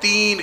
3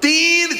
3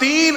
3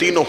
3